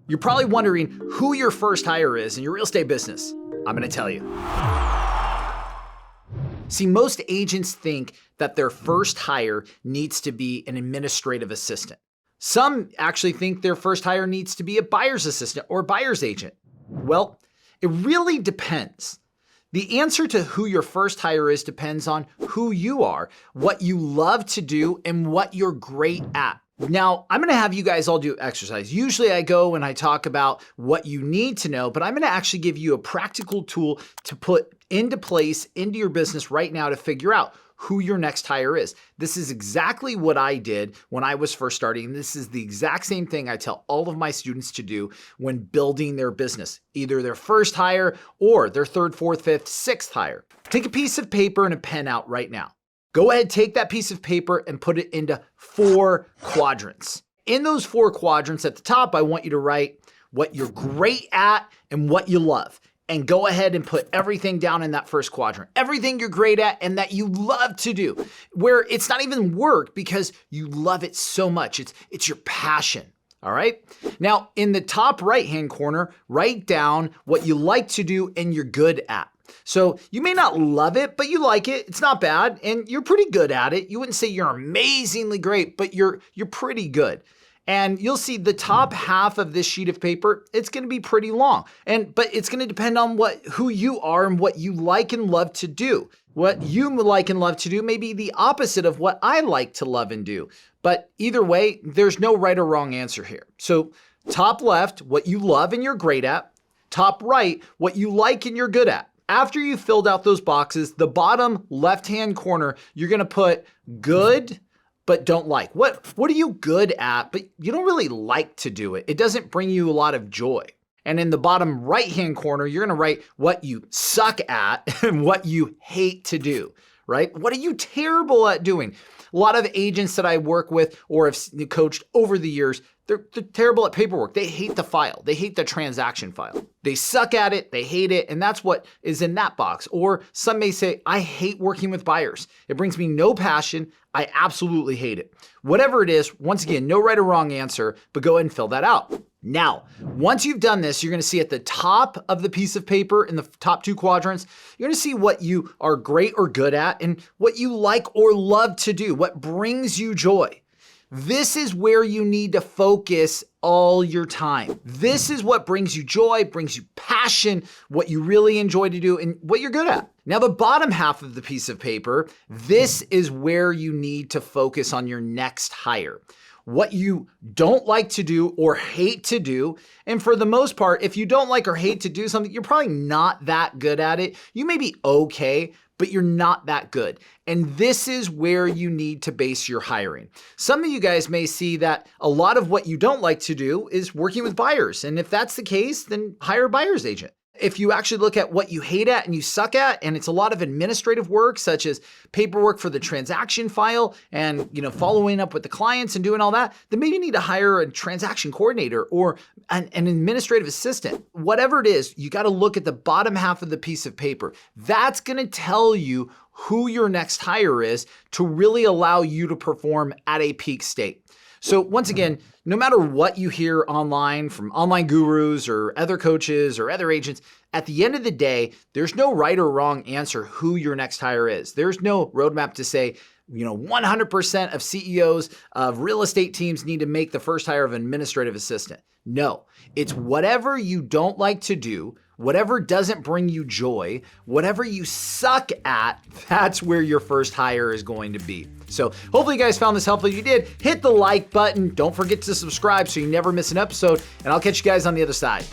You're probably wondering who your first hire is in your real estate business. I'm gonna tell you. See, most agents think that their first hire needs to be an administrative assistant. Some actually think their first hire needs to be a buyer's assistant or buyer's agent. Well, it really depends. The answer to who your first hire is depends on who you are, what you love to do, and what you're great at. Now, I'm going to have you guys all do exercise. Usually I go and I talk about what you need to know, but I'm going to actually give you a practical tool to put into place into your business right now to figure out who your next hire is. This is exactly what I did when I was first starting. This is the exact same thing I tell all of my students to do when building their business, either their first hire or their third, fourth, fifth, sixth hire. Take a piece of paper and a pen out right now. Go ahead, take that piece of paper and put it into 4 quadrants. In those 4 quadrants at the top, I want you to write what you're great at and what you love. And go ahead and put everything down in that first quadrant. Everything you're great at and that you love to do, where it's not even work because you love it so much. It's your passion. All right. Now, in the top right-hand corner, write down what you like to do and you're good at. So you may not love it, but you like it. It's not bad. And you're pretty good at it. You wouldn't say you're amazingly great, but you're pretty good. And you'll see the top half of this sheet of paper, it's going to be pretty long. But it's going to depend on who you are and what you like and love to do. What you like and love to do may be the opposite of what I like to love and do. But either way, there's no right or wrong answer here. So top left, what you love and you're great at. Top right, what you like and you're good at. After you filled out those boxes, the bottom left-hand corner, you're going to put good, but don't like. What are you good at, but you don't really like to do it? It doesn't bring you a lot of joy. And in the bottom right-hand corner, you're going to write what you suck at and what you hate to do, right? What are you terrible at doing? A lot of agents that I work with or have coached over the years, they're terrible at paperwork. They hate the file. They hate the transaction file. They suck at it. They hate it. And that's what is in that box. Or some may say, I hate working with buyers. It brings me no passion. I absolutely hate it. Whatever it is, once again, no right or wrong answer, but go ahead and fill that out. Now, once you've done this, you're going to see at the top of the piece of paper in the top 2 quadrants, you're going to see what you are great or good at and what you like or love to do, what brings you joy. This is where you need to focus all your time. This is what brings you joy, brings you passion, what you really enjoy to do, and what you're good at. Now, the bottom half of the piece of paper, this is where you need to focus on your next hire. What you don't like to do or hate to do. And for the most part, if you don't like or hate to do something, you're probably not that good at it. You may be okay, but you're not that good. And this is where you need to base your hiring. Some of you guys may see that a lot of what you don't like to do is working with buyers. And if that's the case, then hire a buyer's agent. If you actually look at what you hate at and you suck at, and it's a lot of administrative work, such as paperwork for the transaction file and, following up with the clients and doing all that, then maybe you need to hire a transaction coordinator or an administrative assistant. Whatever it is, you got to look at the bottom half of the piece of paper. That's going to tell you who your next hire is to really allow you to perform at a peak state. So once again, no matter what you hear online from online gurus or other coaches or other agents, at the end of the day, there's no right or wrong answer who your next hire is. There's no roadmap to say, 100% of CEOs of real estate teams need to make the first hire of an administrative assistant. No, it's whatever you don't like to do, whatever doesn't bring you joy, whatever you suck at, that's where your first hire is going to be. So hopefully you guys found this helpful. If you did, hit the like button. Don't forget to subscribe so you never miss an episode, and I'll catch you guys on the other side.